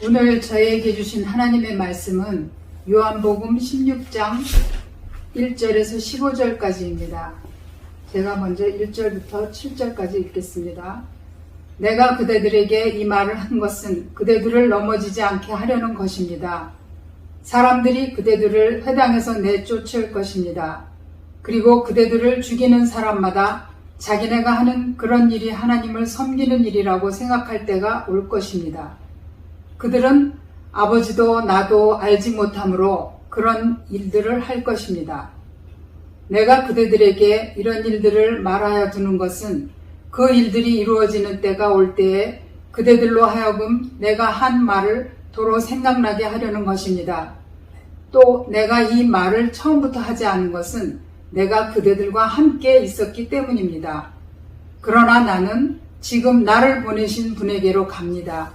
오늘 저에게 주신 하나님의 말씀은 요한복음 16장 1절에서 15절까지입니다. 제가 먼저 1절부터 7절까지 읽겠습니다. 내가 그대들에게 이 말을 한 것은 그대들을 넘어지지 않게 하려는 것입니다. 사람들이 그대들을 회당에서 내쫓을 것입니다. 그리고 그대들을 죽이는 사람마다 자기네가 하는 그런 일이 하나님을 섬기는 일이라고 생각할 때가 올 것입니다. 그들은 아버지도 나도 알지 못하므로 그런 일들을 할 것입니다. 내가 그대들에게 이런 일들을 말하여 두는 것은 그 일들이 이루어지는 때가 올 때에 그대들로 하여금 내가 한 말을 도로 생각나게 하려는 것입니다. 또 내가 이 말을 처음부터 하지 않은 것은 내가 그대들과 함께 있었기 때문입니다. 그러나 나는 지금 나를 보내신 분에게로 갑니다.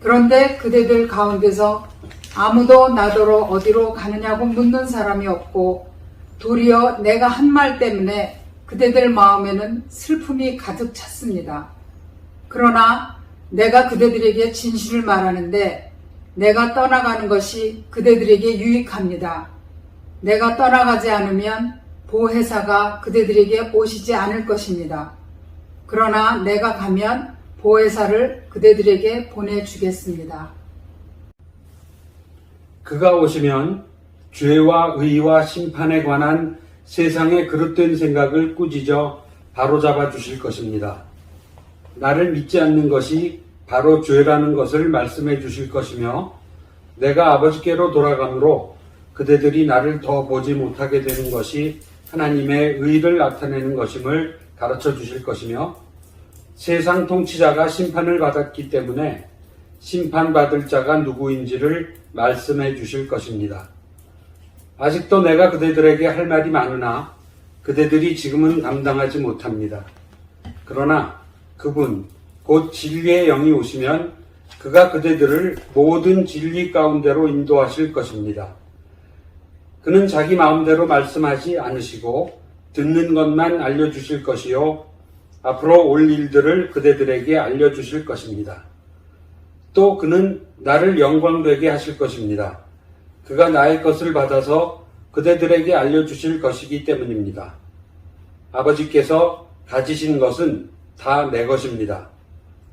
그런데 그대들 가운데서 아무도 나더러 어디로 가느냐고 묻는 사람이 없고 도리어 내가 한 말 때문에 그대들 마음에는 슬픔이 가득 찼습니다. 그러나 내가 그대들에게 진실을 말하는데 내가 떠나가는 것이 그대들에게 유익합니다. 내가 떠나가지 않으면 보혜사가 그대들에게 오시지 않을 것입니다. 그러나 내가 가면 보혜사를 그대들에게 보내주겠습니다. 그가 오시면 죄와 의와 심판에 관한 세상의 그릇된 생각을 꾸짖어 바로잡아 주실 것입니다. 나를 믿지 않는 것이 바로 죄라는 것을 말씀해 주실 것이며 내가 아버지께로 돌아가므로 그대들이 나를 더 보지 못하게 되는 것이 하나님의 의를 나타내는 것임을 가르쳐 주실 것이며 세상 통치자가 심판을 받았기 때문에 심판받을 자가 누구인지를 말씀해 주실 것입니다. 아직도 내가 그대들에게 할 말이 많으나 그대들이 지금은 감당하지 못합니다. 그러나 그분 곧 진리의 영이 오시면 그가 그대들을 모든 진리 가운데로 인도하실 것입니다. 그는 자기 마음대로 말씀하지 않으시고 듣는 것만 알려주실 것이요 앞으로 올 일들을 그대들에게 알려주실 것입니다. 또 그는 나를 영광되게 하실 것입니다. 그가 나의 것을 받아서 그대들에게 알려주실 것이기 때문입니다. 아버지께서 가지신 것은 다 내 것입니다.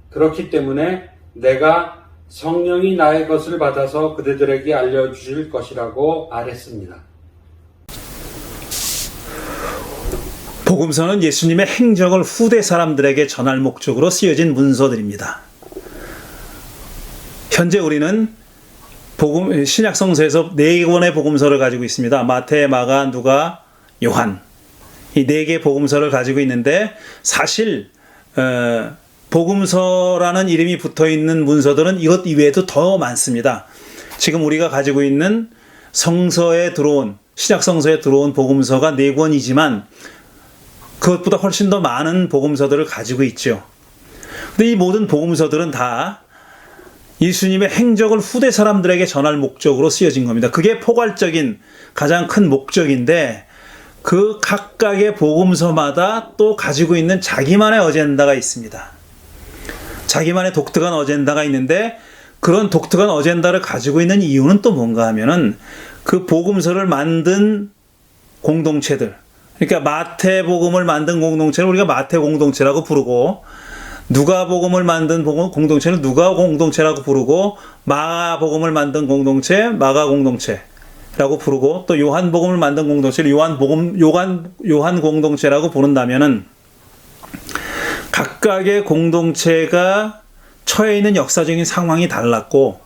그렇기 때문에 내가 성령이 나의 것을 받아서 그대들에게 알려주실 것이라고 말했습니다. 복음서는 예수님의 행적을 후대 사람들에게 전할 목적으로 쓰여진 문서들입니다. 현재 우리는 신약 성서에서 4권의 복음서를 가지고 있습니다. 마태, 마가, 누가, 요한. 이 4개의 복음서를 가지고 있는데 사실 복음서라는 이름이 붙어있는 문서들은 이것 이외에도 더 많습니다. 지금 우리가 가지고 있는 성서에 들어온, 신약 성서에 들어온 복음서가 4권이지만 그것보다 훨씬 더 많은 복음서들을 가지고 있죠. 근데 이 모든 복음서들은 다 예수님의 행적을 후대 사람들에게 전할 목적으로 쓰여진 겁니다. 그게 포괄적인 가장 큰 목적인데 그 각각의 복음서마다 또 가지고 있는 자기만의 어젠다가 있습니다. 자기만의 독특한 어젠다가 있는데 그런 독특한 어젠다를 가지고 있는 이유는 또 뭔가 하면은 그 복음서를 만든 공동체들, 그러니까 마태복음을 만든 공동체를 우리가 마태 공동체라고 부르고 누가복음을 만든 공동체는 누가 공동체라고 부르고 마가복음을 만든 공동체 마가 공동체라고 부르고 또 요한복음을 만든 공동체를 요한 공동체라고 부른다면은 각각의 공동체가 처해 있는 역사적인 상황이 달랐고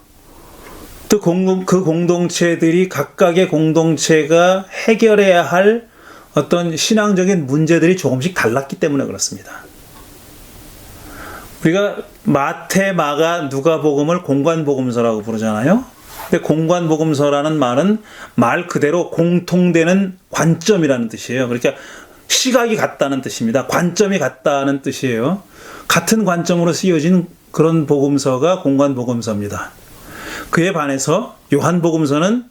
또 그 공동체들이 각각의 공동체가 해결해야 할 어떤 신앙적인 문제들이 조금씩 달랐기 때문에 그렇습니다. 우리가 마태, 마가, 누가복음을 공관복음서라고 부르잖아요. 근데 공관복음서라는 말은 말 그대로 공통되는 관점이라는 뜻이에요. 그러니까 시각이 같다는 뜻입니다. 관점이 같다는 뜻이에요. 같은 관점으로 쓰여진 그런 복음서가 공관복음서입니다. 그에 반해서 요한복음서는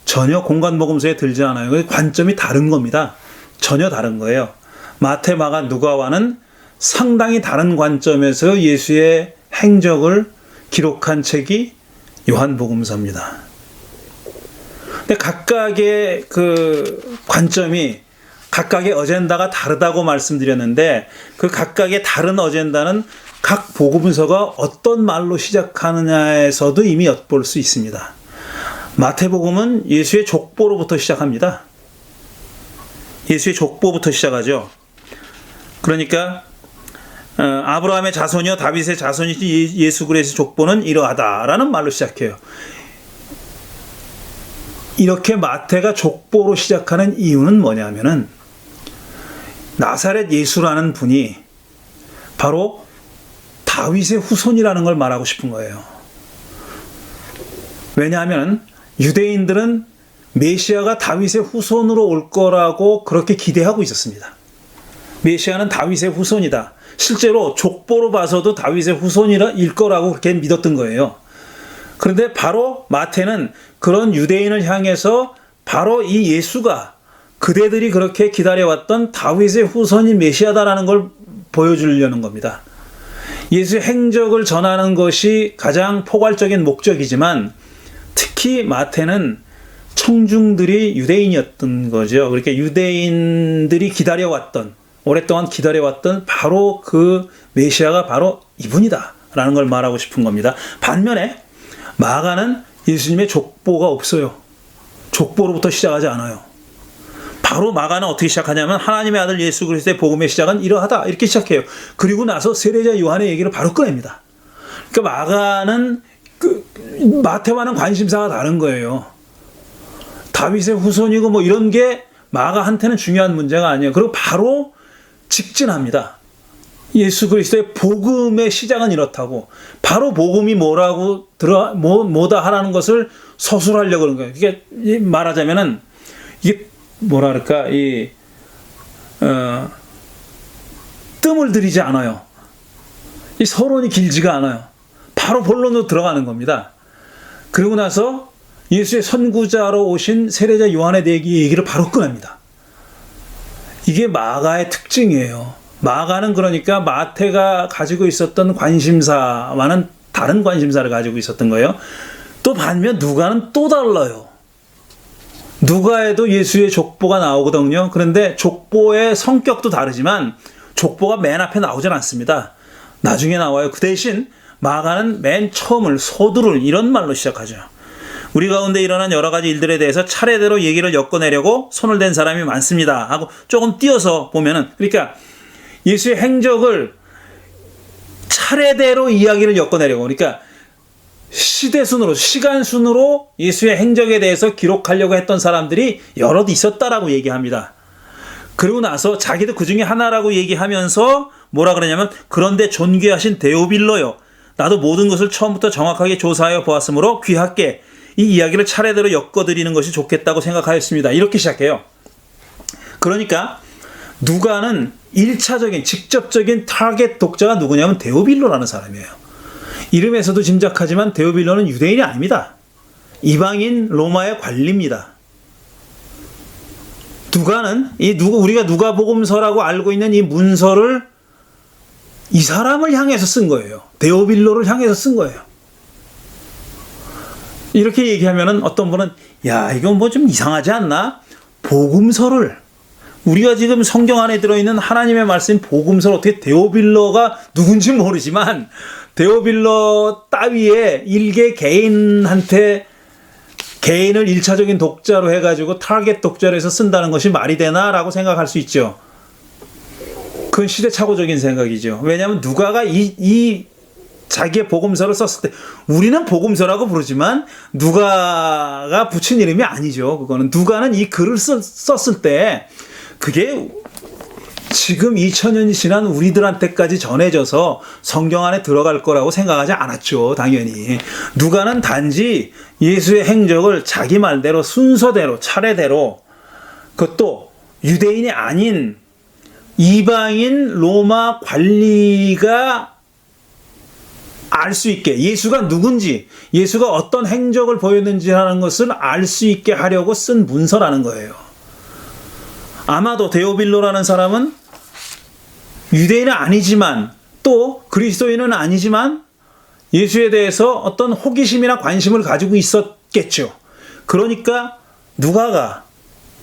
전혀 공관복음서에 들지 않아요. 관점이 다른 겁니다. 전혀 다른 거예요. 마태, 마가, 누가와는 상당히 다른 관점에서 예수의 행적을 기록한 책이 요한복음서입니다. 근데 각각의 그 관점이 각각의 어젠다가 다르다고 말씀드렸는데 그 각각의 다른 어젠다는 각 복음서가 어떤 말로 시작하느냐에서도 이미 엿볼 수 있습니다. 마태복음은 예수의 족보로부터 시작합니다. 예수의 족보부터 시작하죠. 그러니까 아브라함의 자손이요 다윗의 자손이지 예수 그리스도의 족보는 이러하다라는 말로 시작해요. 이렇게 마태가 족보로 시작하는 이유는 뭐냐면은 나사렛 예수라는 분이 바로 다윗의 후손이라는 걸 말하고 싶은 거예요. 왜냐하면 유대인들은 메시아가 다윗의 후손으로 올 거라고 그렇게 기대하고 있었습니다. 메시아는 다윗의 후손이다. 실제로 족보로 봐서도 다윗의 후손일 거라고 그렇게 믿었던 거예요. 그런데 바로 마태는 그런 유대인을 향해서 바로 이 예수가 그대들이 그렇게 기다려왔던 다윗의 후손인 메시아다라는 걸 보여주려는 겁니다. 예수의 행적을 전하는 것이 가장 포괄적인 목적이지만 특히 마태는 청중들이 유대인이었던 거죠. 그러니까 유대인들이 기다려왔던 오랫동안 기다려왔던 바로 그 메시아가 바로 이분이다 라는 걸 말하고 싶은 겁니다. 반면에 마가는 예수님의 족보가 없어요. 족보로부터 시작하지 않아요. 바로 마가는 어떻게 시작하냐면 하나님의 아들 예수 그리스도의 복음의 시작은 이러하다 이렇게 시작해요. 그리고 나서 세례자 요한의 얘기를 바로 꺼냅니다. 그러니까 마가는 마태와는 관심사가 다른 거예요. 다윗의 후손이고 뭐 이런 게 마가한테는 중요한 문제가 아니에요. 그리고 바로 직진합니다. 예수 그리스도의 복음의 시작은 이렇다고 바로 복음이 뭐라고 뭐다 하라는 것을 서술하려고 그런 거예요. 이게 말하자면은 이게 뭐라 그럴까 뜸을 들이지 않아요. 이 서론이 길지가 않아요. 바로 본론으로 들어가는 겁니다. 그리고 나서 예수의 선구자로 오신 세례자 요한의 얘기를 바로 꺼냅니다. 이게 마가의 특징이에요. 마가는 그러니까 마태가 가지고 있었던 관심사와는 다른 관심사를 가지고 있었던 거예요. 또 반면 누가는 또 달라요. 누가에도 예수의 족보가 나오거든요. 그런데 족보의 성격도 다르지만 족보가 맨 앞에 나오진 않습니다. 나중에 나와요. 그 대신 마가는 맨 처음을 서두를 이런 말로 시작하죠. 우리 가운데 일어난 여러 가지 일들에 대해서 차례대로 얘기를 엮어내려고 손을 댄 사람이 많습니다 하고 조금 띄어서 보면은 그러니까 예수의 행적을 차례대로 이야기를 엮어내려고 그러니까 시대순으로 시간순으로 예수의 행적에 대해서 기록하려고 했던 사람들이 여럿 있었다라고 얘기합니다. 그리고 나서 자기도 그 중에 하나라고 얘기하면서 뭐라 그러냐면 그런데 존귀하신 데오빌로요 나도 모든 것을 처음부터 정확하게 조사하여 보았으므로 귀하께 이 이야기를 차례대로 엮어드리는 것이 좋겠다고 생각하였습니다. 이렇게 시작해요. 그러니까 누가는 1차적인 직접적인 타겟 독자가 누구냐면 데오빌로라는 사람이에요. 이름에서도 짐작하지만 데오빌로는 유대인이 아닙니다. 이방인 로마의 관리입니다. 누가는 우리가 누가복음서라고 알고 있는 이 문서를 이 사람을 향해서 쓴 거예요. 데오빌로를 향해서 쓴 거예요. 이렇게 얘기하면은 어떤 분은 야 이건 뭐 좀 이상하지 않나? 복음서를 우리가 지금 성경 안에 들어있는 하나님의 말씀 복음서를 어떻게 데오빌로가 누군지 모르지만 데오빌로 따위의 일개 개인한테 개인을 1차적인 독자로 해가지고 타겟 독자로 해서 쓴다는 것이 말이 되나라고 생각할 수 있죠. 그건 시대착오적인 생각이죠. 왜냐하면 누가가 이 자기의 복음서를 썼을 때 우리는 복음서라고 부르지만 누가가 붙인 이름이 아니죠. 그거는 누가는 이 글을 썼을 때 그게 지금 2000년이 지난 우리들한테까지 전해져서 성경 안에 들어갈 거라고 생각하지 않았죠. 당연히. 누가는 단지 예수의 행적을 자기 말대로 순서대로 차례대로 그것도 유대인이 아닌 이방인 로마 관리가 알 수 있게 예수가 누군지 예수가 어떤 행적을 보였는지 하는 것을 알 수 있게 하려고 쓴 문서라는 거예요. 아마도 데오빌로라는 사람은 유대인은 아니지만 또 그리스도인은 아니지만 예수에 대해서 어떤 호기심이나 관심을 가지고 있었겠죠. 그러니까 누가가,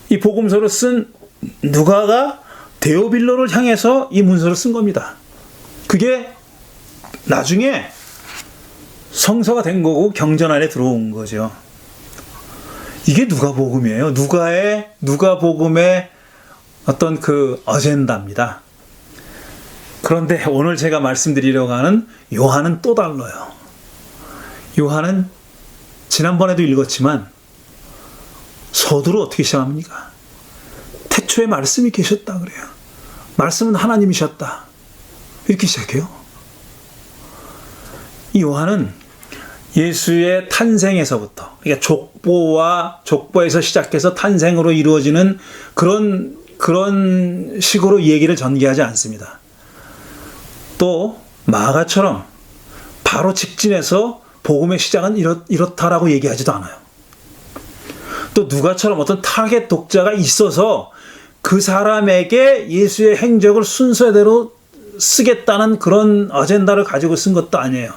이 복음서를 쓴 누가가 데오빌로를 향해서 이 문서를 쓴 겁니다. 그게 나중에 성서가 된 거고 경전 안에 들어온 거죠. 이게 누가복음이에요. 누가복음의 어떤 그 어젠다입니다. 그런데 오늘 제가 말씀드리려고 하는 요한은 또 달라요. 요한은 지난번에도 읽었지만 서두를 어떻게 시작합니까? 태초에 말씀이 계셨다 그래요. 말씀은 하나님이셨다. 이렇게 시작해요. 이 요한은 예수의 탄생에서부터, 그러니까 족보에서 시작해서 탄생으로 이루어지는 그런 식으로 얘기를 전개하지 않습니다. 또 마가처럼 바로 직진해서 복음의 시작은 이렇다라고 얘기하지도 않아요. 또 누가처럼 어떤 타겟 독자가 있어서 그 사람에게 예수의 행적을 순서대로 쓰겠다는 그런 어젠다를 가지고 쓴 것도 아니에요.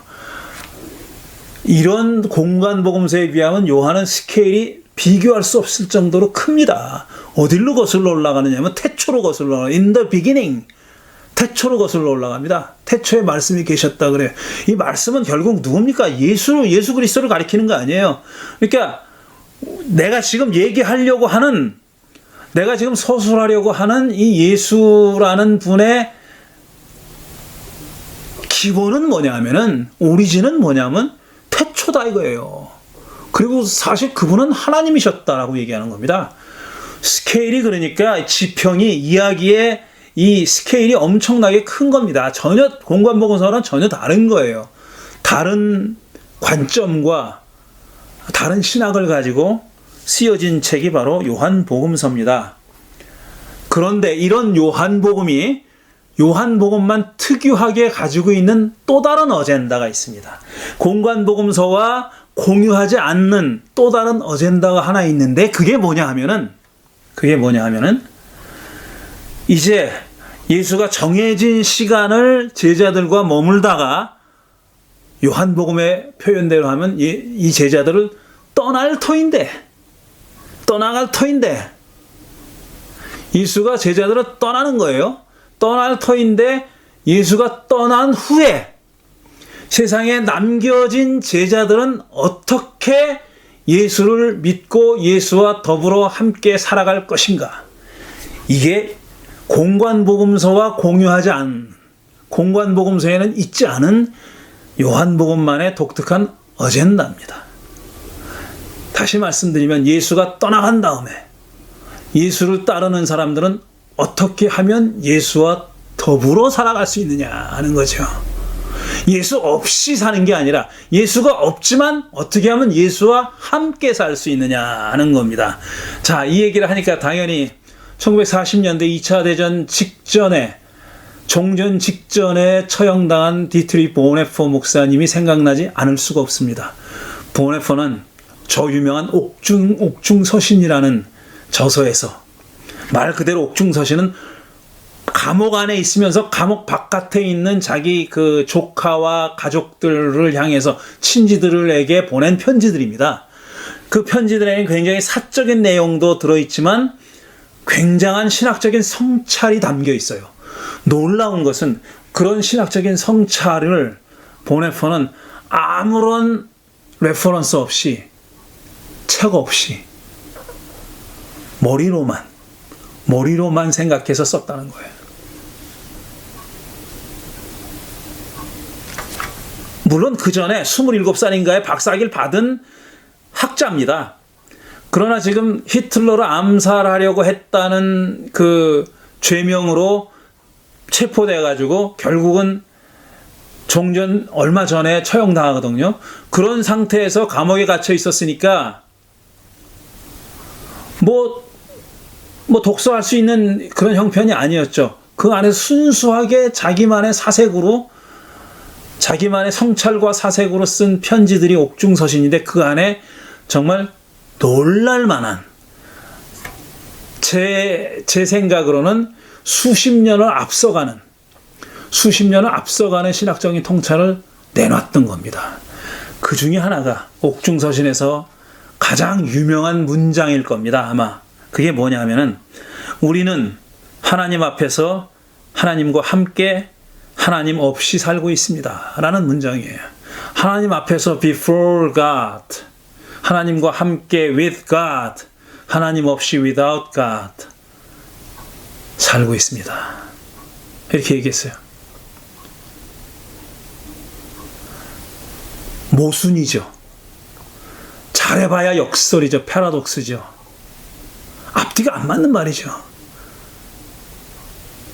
이런 공간 복음서에 비하면 요한은 스케일이 비교할 수 없을 정도로 큽니다. 어디로 거슬러 올라가느냐면 태초로 거슬러 올라가요. In the beginning. 태초로 거슬러 올라갑니다. 태초에 말씀이 계셨다 그래요. 이 말씀은 결국 누굽니까? 예수 그리스도를 가리키는 거 아니에요. 그러니까 내가 지금 얘기하려고 하는, 내가 지금 서술하려고 하는 이 예수라는 분의 기본은 뭐냐면은, 오리진은 뭐냐면 태초다 이거예요. 그리고 사실 그분은 하나님이셨다라고 얘기하는 겁니다. 스케일이, 그러니까 지평이, 이야기의 이 스케일이 엄청나게 큰 겁니다. 전혀 공관복음서랑 전혀 다른 거예요. 다른 관점과 다른 신학을 가지고 쓰여진 책이 바로 요한복음서입니다. 그런데 이런 요한복음만 특유하게 가지고 있는 또 다른 어젠다가 있습니다. 공관복음서와 공유하지 않는 또 다른 어젠다가 하나 있는데 그게 뭐냐 하면은 이제 예수가 정해진 시간을 제자들과 머물다가 요한복음의 표현대로 하면 이 제자들을 떠나갈 터인데 예수가 제자들을 떠나는 거예요. 떠날 터인데 예수가 떠난 후에 세상에 남겨진 제자들은 어떻게 예수를 믿고 예수와 더불어 함께 살아갈 것인가? 이게 공관복음서와 공유하지 않은, 공관복음서에는 있지 않은 요한복음만의 독특한 어젠다입니다. 다시 말씀드리면 예수가 떠나간 다음에 예수를 따르는 사람들은 어떻게 하면 예수와 더불어 살아갈 수 있느냐 하는 거죠. 예수 없이 사는 게 아니라 예수가 없지만 어떻게 하면 예수와 함께 살 수 있느냐 하는 겁니다. 자, 이 얘기를 하니까 당연히 1940년대 2차 대전 직전에, 종전 직전에 처형당한 디트리 보네퍼 목사님이 생각나지 않을 수가 없습니다. 보네퍼는 저 유명한 옥중서신이라는 저서에서, 말 그대로 옥중서신은 감옥 안에 있으면서 감옥 바깥에 있는 자기 그 조카와 가족들을 향해서, 친지들에게 보낸 편지들입니다. 그 편지들에는 굉장히 사적인 내용도 들어있지만 굉장한 신학적인 성찰이 담겨 있어요. 놀라운 것은 그런 신학적인 성찰을 보네퍼는 아무런 레퍼런스 없이, 책 없이 머리로만 생각해서 썼다는 거예요. 물론 그 전에 27살인가에 박사학위를 받은 학자입니다. 그러나 지금 히틀러를 암살하려고 했다는 그 죄명으로 체포돼가지고 결국은 종전 얼마 전에 처형당하거든요. 그런 상태에서 감옥에 갇혀 있었으니까 뭐 독서할 수 있는 그런 형편이 아니었죠. 그 안에서 순수하게 자기만의 사색으로, 자기만의 성찰과 사색으로 쓴 편지들이 옥중서신인데 그 안에 정말 놀랄만한, 제 생각으로는 수십 년을 앞서가는 신학적인 통찰을 내놨던 겁니다. 그 중에 하나가 옥중서신에서 가장 유명한 문장일 겁니다. 아마 그게 뭐냐면은 우리는 하나님 앞에서 하나님과 함께 하나님 없이 살고 있습니다 라는 문장이에요. 하나님 앞에서 before God, 하나님과 함께 with God, 하나님 없이 without God 살고 있습니다. 이렇게 얘기했어요. 모순이죠. 잘해봐야 역설이죠. 패러독스죠. 앞뒤가 안 맞는 말이죠.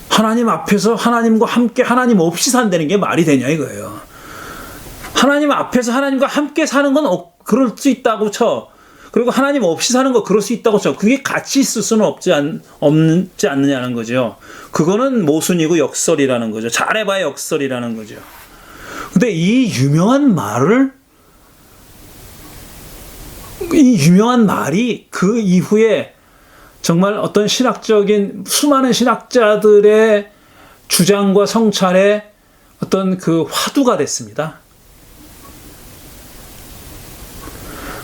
하나님 앞에서 하나님과 함께 하나님 없이 산다는 게 말이 되냐 이거예요. 하나님 앞에서 하나님과 함께 사는 건 그럴 수 있다고 쳐. 그리고 하나님 없이 사는 거 그럴 수 있다고 쳐. 그게 같이 있을 수는 없지 않느냐는 거죠. 그거는 모순이고 역설이라는 거죠. 잘해봐야 역설이라는 거죠. 근데 이 유명한 말이 그 이후에 정말 어떤 수많은 신학자들의 주장과 성찰의 어떤 그 화두가 됐습니다.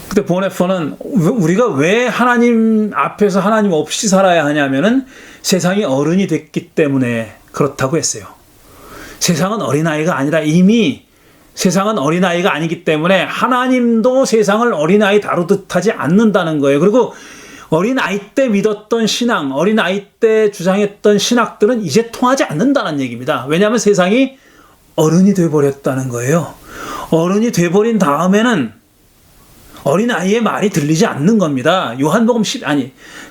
근데 보네퍼는 우리가 왜 하나님 앞에서 하나님 없이 살아야 하냐면은 세상이 어른이 됐기 때문에 그렇다고 했어요. 세상은 어린아이가 아니라 이미 세상은 어린아이가 아니기 때문에 하나님도 세상을 어린아이 다루듯 하지 않는다는 거예요. 그리고 어린아이 때 믿었던 신앙, 어린아이 때 주장했던 신학들은 이제 통하지 않는다는 얘기입니다. 왜냐하면 세상이 어른이 돼버렸다는 거예요. 어른이 돼버린 다음에는 어린아이의 말이 들리지 않는 겁니다.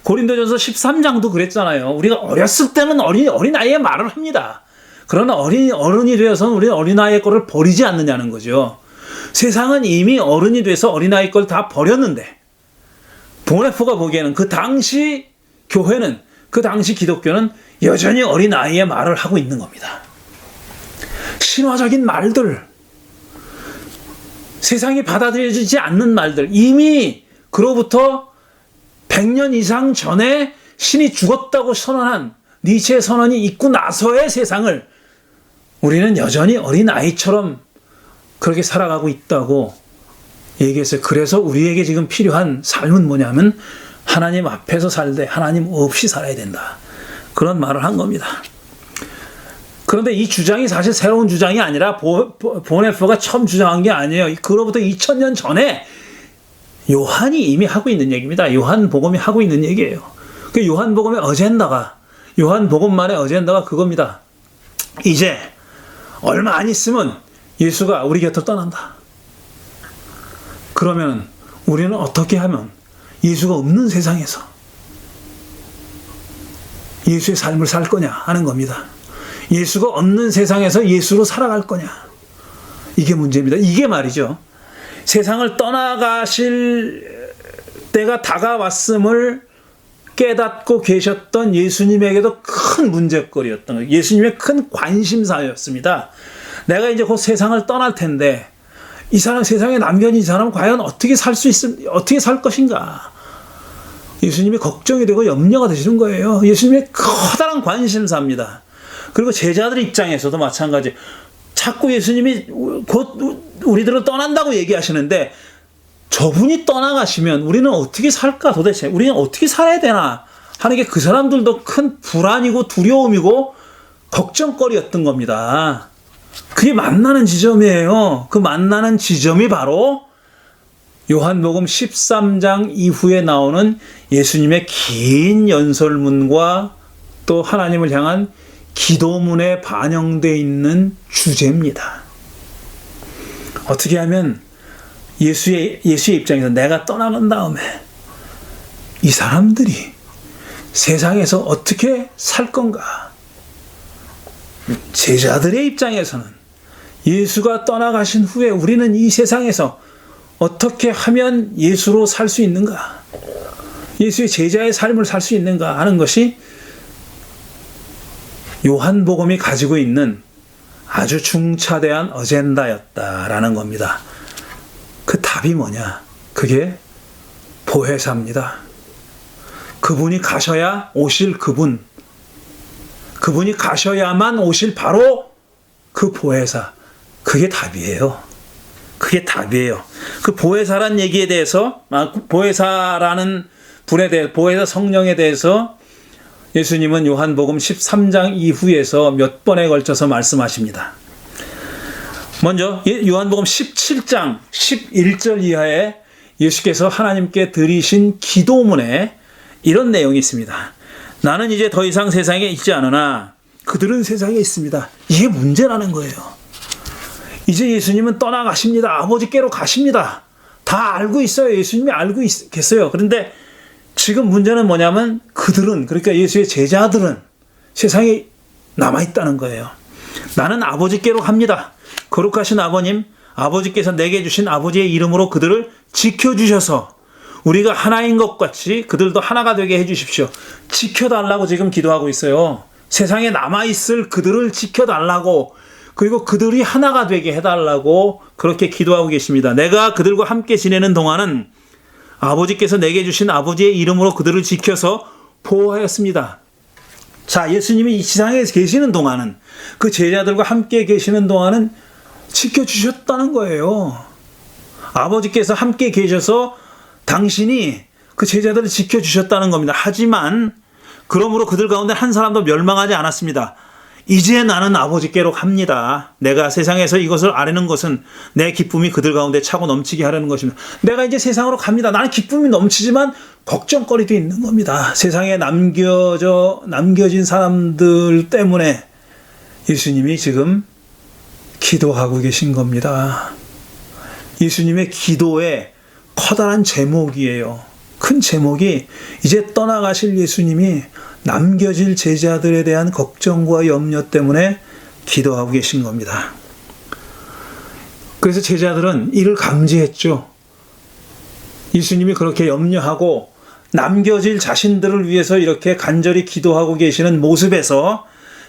고린도전서 13장도 그랬잖아요. 우리가 어렸을 때는 어린아이의 말을 합니다. 그러나 어른이 되어서는 우리는 어린아이의 거를 버리지 않느냐는 거죠. 세상은 이미 어른이 돼서 어린아이 걸 다 버렸는데 보네포가 보기에는 그 당시 교회는, 그 당시 기독교는 여전히 어린아이의 말을 하고 있는 겁니다. 신화적인 말들, 세상이 받아들여지지 않는 말들, 이미 그로부터 100년 이상 전에 신이 죽었다고 선언한 니체의 선언이 있고 나서의 세상을 우리는 여전히 어린아이처럼 그렇게 살아가고 있다고 얘기했어요. 그래서 우리에게 지금 필요한 삶은 뭐냐면 하나님 앞에서 살되 하나님 없이 살아야 된다. 그런 말을 한 겁니다. 그런데 이 주장이 사실 새로운 주장이 아니라 보네퍼가 처음 주장한 게 아니에요. 그로부터 2000년 전에 요한이 이미 하고 있는 얘기입니다. 요한복음이 하고 있는 얘기예요. 그 요한복음의 어젠다가, 요한복음만의 어젠다가 그겁니다. 이제 얼마 안 있으면 예수가 우리 곁을 떠난다. 그러면 우리는 어떻게 하면 예수가 없는 세상에서 예수의 삶을 살 거냐 하는 겁니다. 예수가 없는 세상에서 예수로 살아갈 거냐. 이게 문제입니다. 이게 말이죠. 세상을 떠나가실 때가 다가왔음을 깨닫고 계셨던 예수님에게도 큰 문제거리였던 거예요. 예수님의 큰 관심사였습니다. 내가 이제 곧 세상을 떠날 텐데 이 사람 세상에 남겨진 이 사람은 과연 어떻게 살 것인가. 예수님이 걱정이 되고 염려가 되시는 거예요. 예수님의 커다란 관심사입니다. 그리고 제자들 입장에서도 마찬가지. 자꾸 예수님이 곧 우리들을 떠난다고 얘기하시는데 저분이 떠나가시면 우리는 어떻게 살까 도대체. 우리는 어떻게 살아야 되나 하는 게 그 사람들도 큰 불안이고 두려움이고 걱정거리였던 겁니다. 그게 만나는 지점이에요. 그 만나는 지점이 바로 요한복음 13장 이후에 나오는 예수님의 긴 연설문과 또 하나님을 향한 기도문에 반영되어 있는 주제입니다. 어떻게 하면 예수의 입장에서 내가 떠나간 다음에 이 사람들이 세상에서 어떻게 살 건가? 제자들의 입장에서는 예수가 떠나가신 후에 우리는 이 세상에서 어떻게 하면 예수로 살 수 있는가? 예수의 제자의 삶을 살 수 있는가 하는 것이 요한복음이 가지고 있는 아주 중차대한 어젠다였다라는 겁니다. 그 답이 뭐냐? 그게 보혜사입니다. 그분이 가셔야 오실 그분이 가셔야만 오실 바로 그 보혜사, 그게 답이에요. 그게 답이에요. 그 보혜사란 얘기에 대해서, 보혜사라는 분에 대해, 보혜사 성령에 대해서 예수님은 요한복음 13장 이후에서 몇 번에 걸쳐서 말씀하십니다. 먼저 요한복음 17장 11절 이하에 예수께서 하나님께 드리신 기도문에 이런 내용이 있습니다. 나는 이제 더 이상 세상에 있지 않으나 그들은 세상에 있습니다. 이게 문제라는 거예요. 이제 예수님은 떠나가십니다. 아버지께로 가십니다. 다 알고 있어요. 예수님이 알고 있겠어요. 그런데 지금 문제는 뭐냐면 그들은, 그러니까 예수의 제자들은 세상에 남아있다는 거예요. 나는 아버지께로 갑니다. 거룩하신 아버님, 아버지께서 내게 주신 아버지의 이름으로 그들을 지켜주셔서 우리가 하나인 것 같이 그들도 하나가 되게 해주십시오. 지켜달라고 지금 기도하고 있어요. 세상에 남아있을 그들을 지켜달라고, 그리고 그들이 하나가 되게 해달라고 그렇게 기도하고 계십니다. 내가 그들과 함께 지내는 동안은 아버지께서 내게 주신 아버지의 이름으로 그들을 지켜서 보호하였습니다. 자, 예수님이 이 지상에 계시는 동안은, 그 제자들과 함께 계시는 동안은 지켜주셨다는 거예요. 아버지께서 함께 계셔서 당신이 그 제자들을 지켜주셨다는 겁니다. 하지만 그러므로 그들 가운데 한 사람도 멸망하지 않았습니다. 이제 나는 아버지께로 갑니다. 내가 세상에서 이것을 아뢰는 것은 내 기쁨이 그들 가운데 차고 넘치게 하려는 것입니다. 내가 이제 세상으로 갑니다. 나는 기쁨이 넘치지만 걱정거리도 있는 겁니다. 세상에 남겨진 사람들 때문에 예수님이 지금 기도하고 계신 겁니다. 예수님의 기도의 커다란 제목이에요. 큰 제목이 이제 떠나가실 예수님이 남겨질 제자들에 대한 걱정과 염려 때문에 기도하고 계신 겁니다. 그래서 제자들은 이를 감지했죠. 예수님이 그렇게 염려하고 남겨질 자신들을 위해서 이렇게 간절히 기도하고 계시는 모습에서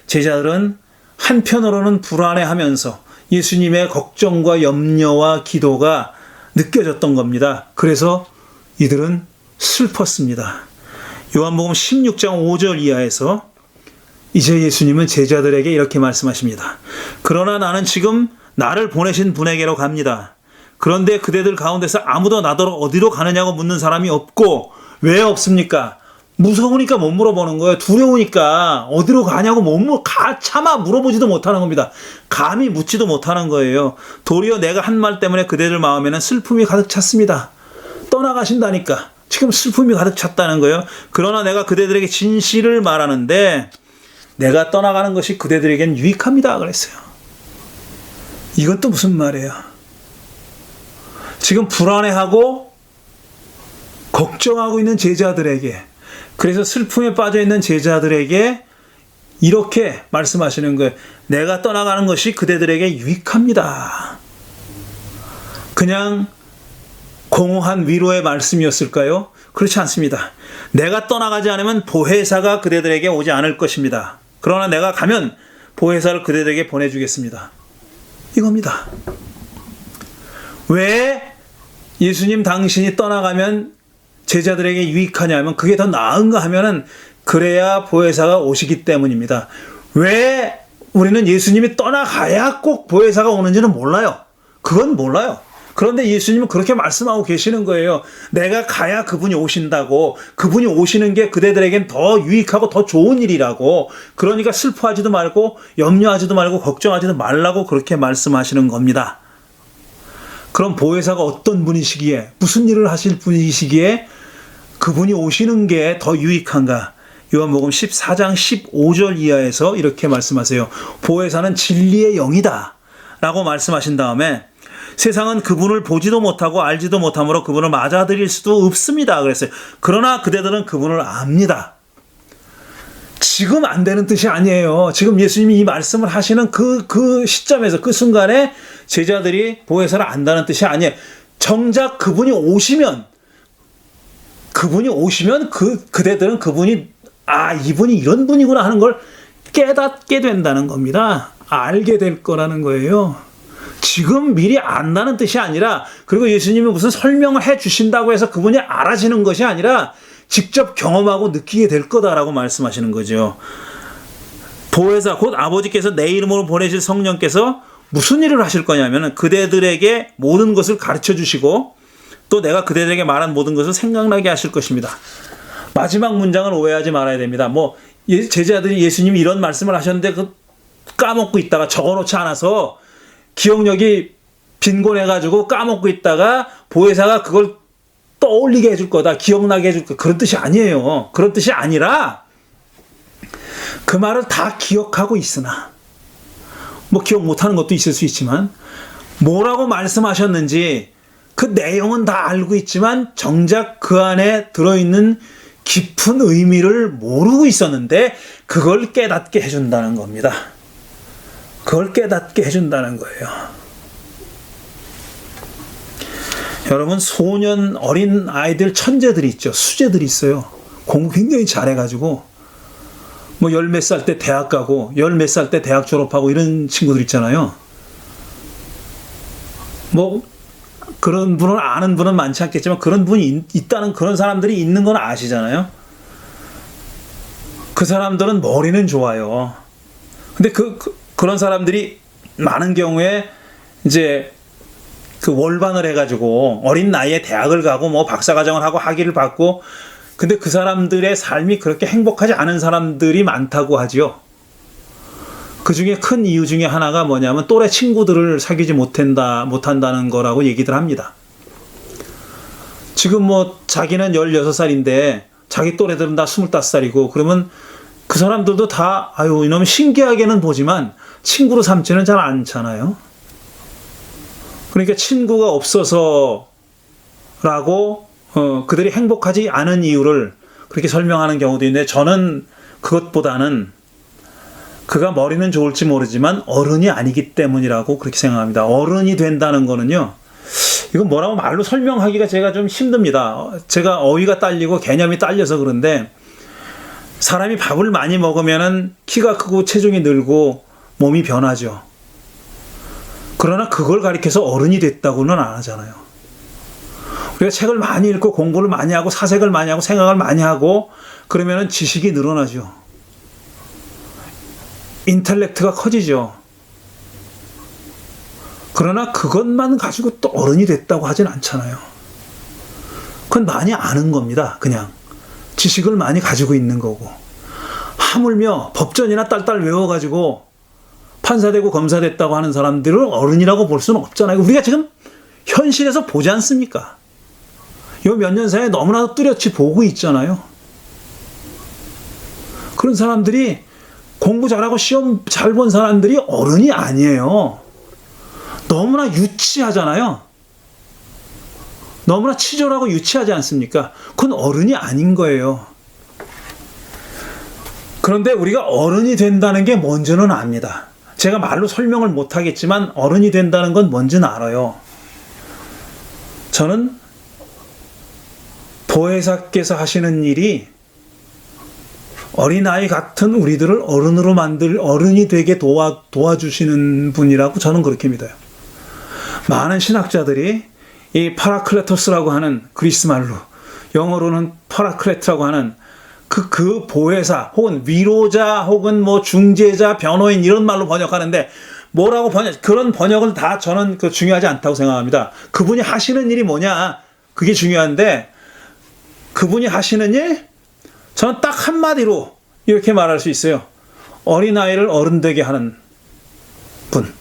제자들은 한편으로는 불안해하면서 예수님의 걱정과 염려와 기도가 느껴졌던 겁니다. 그래서 이들은 슬펐습니다. 요한복음 16장 5절 이하에서 이제 예수님은 제자들에게 이렇게 말씀하십니다. 그러나 나는 지금 나를 보내신 분에게로 갑니다. 그런데 그대들 가운데서 아무도 나더러 어디로 가느냐고 묻는 사람이 없고, 왜 없습니까? 무서우니까 못 물어보는 거예요. 두려우니까 어디로 가냐고 차마 물어보지도 못하는 겁니다. 감히 묻지도 못하는 거예요. 도리어 내가 한 말 때문에 그대들 마음에는 슬픔이 가득 찼습니다. 떠나가신다니까 지금 슬픔이 가득 찼다는 거예요. 그러나 내가 그대들에게 진실을 말하는데 내가 떠나가는 것이 그대들에겐 유익합니다 그랬어요. 이건 또 무슨 말이에요? 지금 불안해하고 걱정하고 있는 제자들에게, 그래서 슬픔에 빠져 있는 제자들에게 이렇게 말씀하시는 거예요. 내가 떠나가는 것이 그대들에게 유익합니다. 그냥 공허한 위로의 말씀이었을까요? 그렇지 않습니다. 내가 떠나가지 않으면 보혜사가 그대들에게 오지 않을 것입니다. 그러나 내가 가면 보혜사를 그대들에게 보내주겠습니다. 이겁니다. 왜 예수님 당신이 떠나가면 제자들에게 유익하냐면, 그게 더 나은가 하면은 그래야 보혜사가 오시기 때문입니다. 왜 우리는 예수님이 떠나가야 꼭 보혜사가 오는지는 몰라요. 그건 몰라요. 그런데 예수님은 그렇게 말씀하고 계시는 거예요. 내가 가야 그분이 오신다고, 그분이 오시는 게 그대들에겐 더 유익하고 더 좋은 일이라고, 그러니까 슬퍼하지도 말고 염려하지도 말고 걱정하지도 말라고 그렇게 말씀하시는 겁니다. 그럼 보혜사가 어떤 분이시기에, 무슨 일을 하실 분이시기에 그분이 오시는 게 더 유익한가? 요한복음 14장 15절 이하에서 이렇게 말씀하세요. 보혜사는 진리의 영이다 라고 말씀하신 다음에 세상은 그분을 보지도 못하고 알지도 못하므로 그분을 맞아들일 수도 없습니다 그랬어요. 그러나 그대들은 그분을 압니다. 지금 안 되는 뜻이 아니에요. 지금 예수님이 이 말씀을 하시는 그 시점에서, 그 순간에 제자들이 보혜사를 안다는 뜻이 아니에요. 정작 그분이 오시면 그대들은 그분이 이분이 이런 분이구나 하는 걸 깨닫게 된다는 겁니다. 알게 될 거라는 거예요. 지금 미리 안다는 뜻이 아니라, 그리고 예수님이 무슨 설명을 해 주신다고 해서 그분이 알아지는 것이 아니라 직접 경험하고 느끼게 될 거다라고 말씀하시는 거죠. 보혜사, 곧 아버지께서 내 이름으로 보내실 성령께서 무슨 일을 하실 거냐면 그대들에게 모든 것을 가르쳐 주시고 또 내가 그대들에게 말한 모든 것을 생각나게 하실 것입니다. 마지막 문장을 오해하지 말아야 됩니다. 뭐 제자들이 예수님이 이런 말씀을 하셨는데 그 까먹고 있다가 적어놓지 않아서 기억력이 빈곤해가지고 까먹고 있다가 보혜사가 그걸 떠올리게 해줄 거다, 기억나게 해줄 거다, 그런 뜻이 아니에요. 그런 뜻이 아니라 그 말을 다 기억하고 있으나 뭐 기억 못하는 것도 있을 수 있지만 뭐라고 말씀하셨는지 그 내용은 다 알고 있지만 정작 그 안에 들어있는 깊은 의미를 모르고 있었는데 그걸 깨닫게 해준다는 겁니다. 그걸 깨닫게 해준다는 거예요. 여러분, 소년 어린 아이들 천재들이 있죠. 수재들이 있어요. 공부 굉장히 잘해가지고 뭐 열 몇 살 때 대학 가고 열 몇 살 때 대학 졸업하고 이런 친구들 있잖아요. 뭐 그런 분은 아는 분은 많지 않겠지만 그런 분이 있다는, 그런 사람들이 있는 건 아시잖아요. 그 사람들은 머리는 좋아요. 근데 그런 사람들이 많은 경우에 이제 그 월반을 해가지고 어린 나이에 대학을 가고 뭐 박사과정을 하고 학위를 받고, 근데 그 사람들의 삶이 그렇게 행복하지 않은 사람들이 많다고 하지요. 그 중에 큰 이유 중에 하나가 뭐냐면 또래 친구들을 사귀지 못한다는 거라고 얘기들 합니다. 지금 뭐 자기는 16살인데 자기 또래들은 다 25살이고 그러면 그 사람들도 다 아유 이놈 신기하게는 보지만 친구로 삼지는 잘 않잖아요. 그러니까 친구가 없어서라고 그들이 행복하지 않은 이유를 그렇게 설명하는 경우도 있는데, 저는 그것보다는 그가 머리는 좋을지 모르지만 어른이 아니기 때문이라고 그렇게 생각합니다. 어른이 된다는 거는요, 이건 뭐라고 말로 설명하기가 제가 좀 힘듭니다. 제가 어휘가 딸리고 개념이 딸려서 그런데, 사람이 밥을 많이 먹으면은 키가 크고 체중이 늘고 몸이 변하죠. 그러나 그걸 가리켜서 어른이 됐다고는 안 하잖아요. 우리가 책을 많이 읽고 공부를 많이 하고 사색을 많이 하고 생각을 많이 하고 그러면은 지식이 늘어나죠. 인텔렉트가 커지죠. 그러나 그것만 가지고 또 어른이 됐다고 하진 않잖아요. 그건 많이 아는 겁니다. 그냥 지식을 많이 가지고 있는 거고, 하물며 법전이나 딸딸 외워가지고 판사 되고 검사 됐다고 하는 사람들을 어른이라고 볼 수는 없잖아요. 우리가 지금 현실에서 보지 않습니까? 요 몇 년 사이에 너무나도 뚜렷이 보고 있잖아요. 그런 사람들이, 공부 잘하고 시험 잘 본 사람들이 어른이 아니에요. 너무나 유치하잖아요. 너무나 치졸하고 유치하지 않습니까? 그건 어른이 아닌 거예요. 그런데 우리가 어른이 된다는 게 뭔지는 압니다. 제가 말로 설명을 못 하겠지만 어른이 된다는 건 뭔지는 알아요. 저는 보혜사께서 하시는 일이 어린아이 같은 우리들을 어른이 되게 도와주시는 분이라고 저는 그렇게 믿어요. 많은 신학자들이 이 파라클레토스라고 하는 그리스 말로, 영어로는 파라클레트라고 하는 그 보혜사 혹은 위로자 혹은 뭐 중재자, 변호인 이런 말로 번역하는데, 뭐라고 그런 번역을 다 저는 중요하지 않다고 생각합니다. 그분이 하시는 일이 뭐냐, 그게 중요한데, 그분이 하시는 일, 저는 딱 한마디로 이렇게 말할 수 있어요. 어린아이를 어른 되게 하는 분,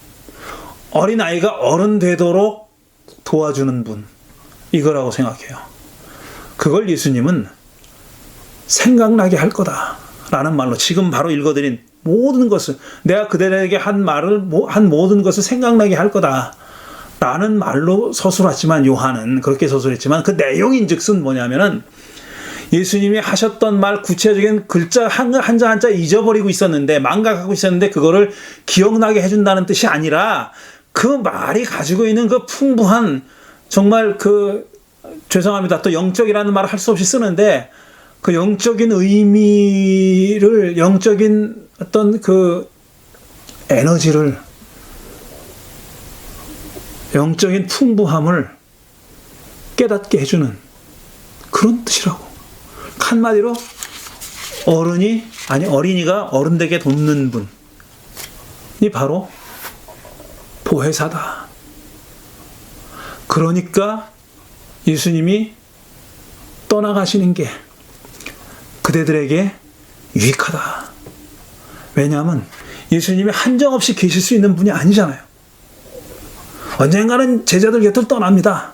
어린아이가 어른 되도록 도와주는 분, 이거라고 생각해요. 그걸 예수님은 생각나게 할 거다 라는 말로, 지금 바로 읽어드린 모든 것을, 내가 그들에게 한 모든 것을 생각나게 할 거다 라는 말로 서술하지만, 요한은 그렇게 서술했지만 그 내용인즉슨 뭐냐면은 예수님이 하셨던 말, 구체적인 글자 한자 한자 잊어버리고 있었는데, 망각하고 있었는데 그거를 기억나게 해준다는 뜻이 아니라, 그 말이 가지고 있는 그 풍부한, 정말 죄송합니다, 또 영적이라는 말을 할 수 없이 쓰는데, 그 영적인 의미를, 영적인 어떤 에너지를, 영적인 풍부함을 깨닫게 해주는 그런 뜻이라고. 한마디로 어린이가 어른 되게 돕는 분이 바로 보혜사다. 그러니까 예수님이 떠나가시는 게 그대들에게 유익하다. 왜냐하면 예수님이 한정없이 계실 수 있는 분이 아니잖아요. 언젠가는 제자들 곁을 떠납니다.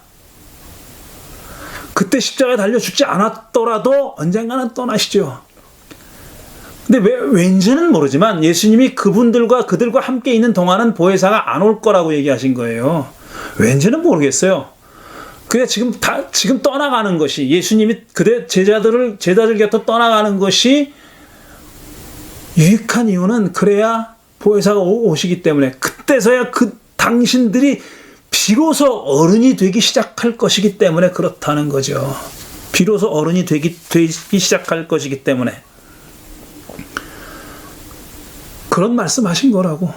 그때 십자가에 달려 죽지 않았더라도 언젠가는 떠나시죠. 근데 왠지는 모르지만 예수님이 그들과 함께 있는 동안은 보혜사가 안 올 거라고 얘기하신 거예요. 왠지는 모르겠어요. 그냥 지금 떠나가는 것이, 예수님이 제자들 곁으로 떠나가는 것이 유익한 이유는, 그래야 보혜사가 오시기 때문에, 그때서야 당신들이 비로소 어른이 되기 시작할 것이기 때문에 그렇다는 거죠. 비로소 어른이 되기 시작할 것이기 때문에 그런 말씀하신 거라고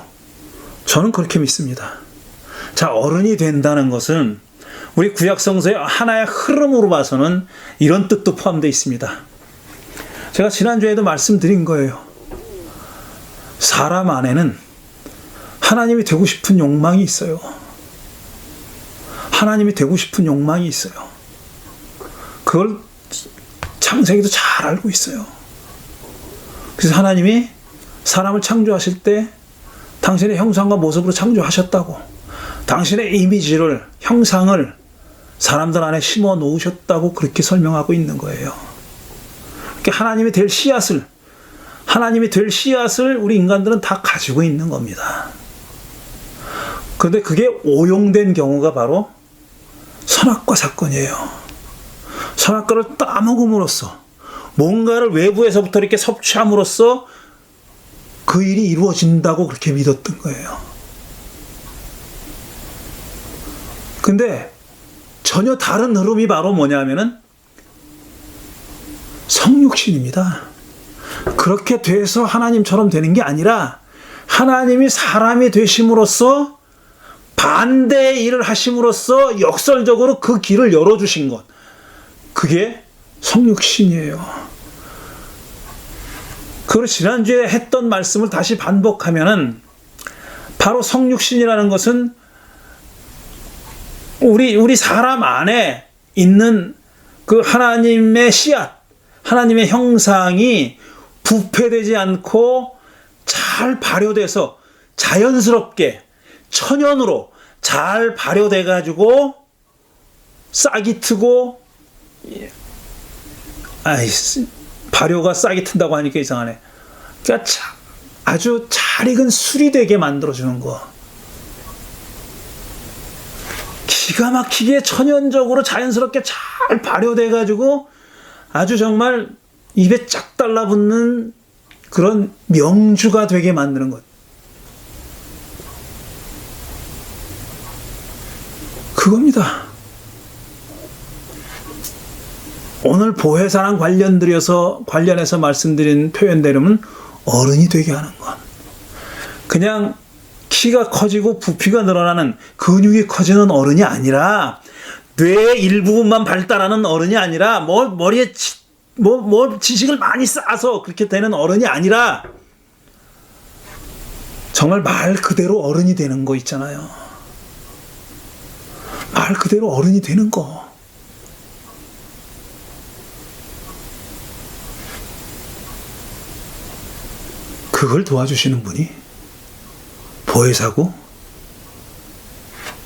저는 그렇게 믿습니다. 자, 어른이 된다는 것은 우리 구약성서의 하나의 흐름으로 봐서는 이런 뜻도 포함되어 있습니다. 제가 지난주에도 말씀드린 거예요. 사람 안에는 하나님이 되고 싶은 욕망이 있어요. 하나님이 되고 싶은 욕망이 있어요. 그걸 창세기도 잘 알고 있어요. 그래서 하나님이 사람을 창조하실 때 당신의 형상과 모습으로 창조하셨다고, 당신의 이미지를, 형상을 사람들 안에 심어 놓으셨다고 그렇게 설명하고 있는 거예요. 그러니까 하나님이 될 씨앗을 우리 인간들은 다 가지고 있는 겁니다. 그런데 그게 오용된 경우가 바로 선악과 사건이에요. 선악과를 따먹음으로써, 뭔가를 외부에서부터 이렇게 섭취함으로써 그 일이 이루어진다고 그렇게 믿었던 거예요. 근데 전혀 다른 흐름이 바로 뭐냐면은 성육신입니다. 그렇게 돼서 하나님처럼 되는 게 아니라 하나님이 사람이 되심으로써 반대의 일을 하심으로써 역설적으로 그 길을 열어주신 것, 그게 성육신이에요. 그걸 지난주에 했던 말씀을 다시 반복하면은, 바로 성육신이라는 것은 우리 사람 안에 있는 그 하나님의 씨앗, 하나님의 형상이 부패되지 않고 잘 발효돼서 자연스럽게 천연으로 잘 발효돼 가지고 싹이 트고, 발효가 싹이 튼다고 하니까 이상하네. 그러니까 아주 잘 익은 술이 되게 만들어주는 거. 기가 막히게 천연적으로 자연스럽게 잘 발효돼 가지고 아주 정말 입에 쫙 달라붙는 그런 명주가 되게 만드는 것. 그겁니다. 오늘 보혜사랑 관련해서 말씀드린 표현대로는 어른이 되게 하는 것. 그냥 키가 커지고 부피가 늘어나는, 근육이 커지는 어른이 아니라, 뇌의 일부분만 발달하는 어른이 아니라, 머리에 지식을 많이 쌓아서 그렇게 되는 어른이 아니라, 정말 말 그대로 어른이 되는 거 있잖아요. 말 그대로 어른이 되는 거. 그걸 도와주시는 분이 보혜사고,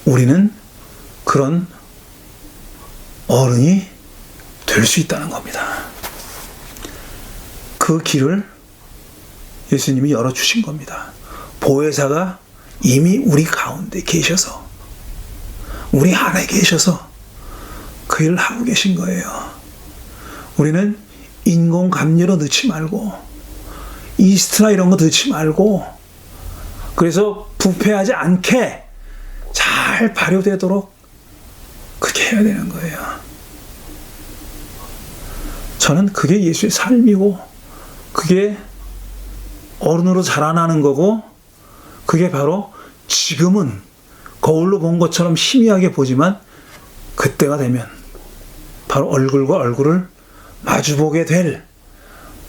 우리는 그런 어른이 될 수 있다는 겁니다. 그 길을 예수님이 열어주신 겁니다. 보혜사가 이미 우리 가운데 계셔서, 우리 안에 계셔서 그 일을 하고 계신 거예요. 우리는 인공 감료로 넣지 말고, 이스트나 이런 거 넣지 말고, 그래서 부패하지 않게 잘 발효되도록 그렇게 해야 되는 거예요. 저는 그게 예수의 삶이고, 그게 어른으로 자라나는 거고, 그게 바로 지금은 거울로 본 것처럼 희미하게 보지만, 그때가 되면 바로 얼굴과 얼굴을 마주보게 될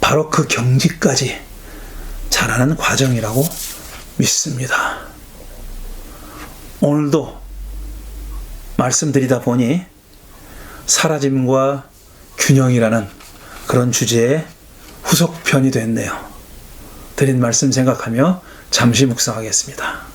바로 그 경지까지 자라는 과정이라고 믿습니다. 오늘도 말씀드리다 보니 사라짐과 균형이라는 그런 주제의 후속편이 됐네요. 드린 말씀 생각하며 잠시 묵상하겠습니다.